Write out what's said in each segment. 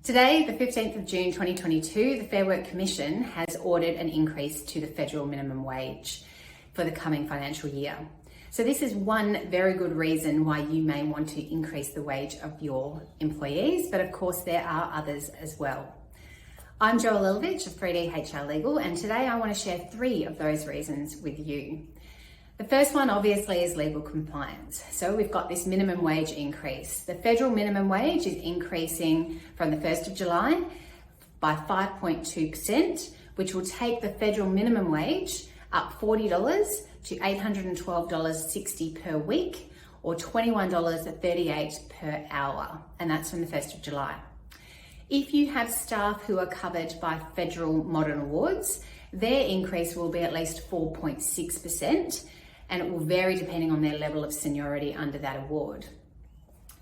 Today, the 15th of June 2022, the Fair Work Commission has ordered an increase to the federal minimum wage for the coming financial year. So this is one very good reason why you may want to increase the wage of your employees, but of course there are others as well. I'm 𝙃𝙍 of 𝙃𝙍 𝙪𝙩𝙚, and today I want to share 3 of those reasons with you. The first one obviously is legal compliance. So we've got this minimum wage increase. The federal minimum wage is increasing from the 1st of July by 5.2%, which will take the federal minimum wage up $40 to $812.60 per week, or $21.38 per hour, and that's from the 1st of July. If you have staff who are covered by federal modern awards, their increase will be at least 4.6%, and it will vary depending on their level of seniority under that award.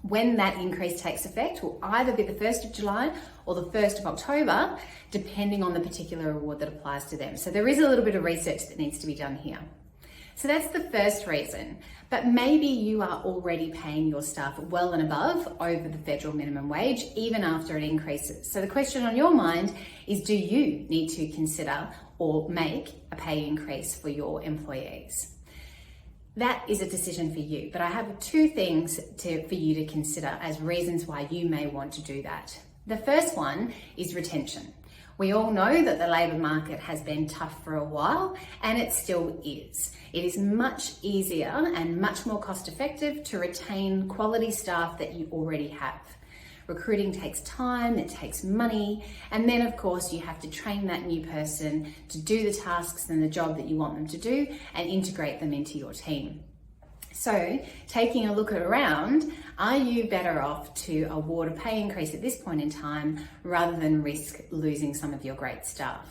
When that increase takes effect will either be the 1st of July or the 1st of October, depending on the particular award that applies to them. So there is a little bit of research that needs to be done here. So that's the first reason, but maybe you are already paying your staff well and above over the federal minimum wage, even after it increases. So the question on your mind is, do you need to consider or make a pay increase for your employees? That is a decision for you, but I have 2 things for you to consider as reasons why you may want to do that. The first one is retention. We all know that the labour market has been tough for a while, and it still is. It is much easier and much more cost effective to retain quality staff that you already have. Recruiting takes time, it takes money, and then of course you have to train that new person to do the tasks and the job that you want them to do and integrate them into your team. So, taking a look around, are you better off to award a pay increase at this point in time rather than risk losing some of your great staff?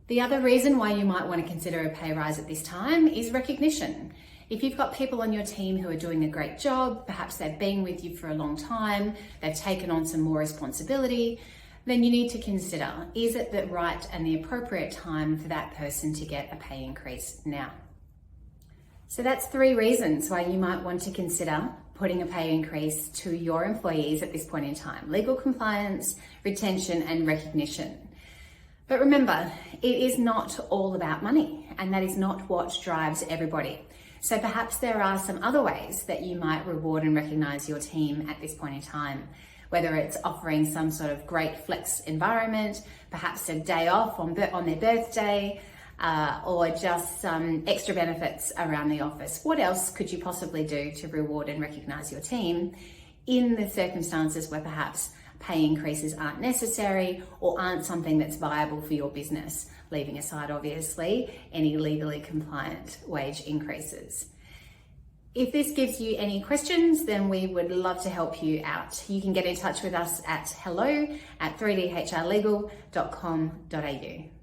The other reason why you might want to consider a pay rise at this time is recognition. If you've got people on your team who are doing a great job, perhaps they've been with you for a long time, they've taken on some more responsibility, then you need to consider, is it the right and the appropriate time for that person to get a pay increase now? So that's 3 reasons why you might want to consider putting a pay increase to your employees at this point in time: legal compliance, retention, and recognition. But remember, it is not all about money, and that is not what drives everybody. So perhaps there are some other ways that you might reward and recognise your team at this point in time, whether it's offering some sort of great flex environment, perhaps a day off on their birthday, or just some extra benefits around the office. What else could you possibly do to reward and recognise your team in the circumstances where perhaps pay increases aren't necessary or aren't something that's viable for your business, leaving aside obviously any legally compliant wage increases? If this gives you any questions, then we would love to help you out. You can get in touch with us at hello@3dhlegal.com.au.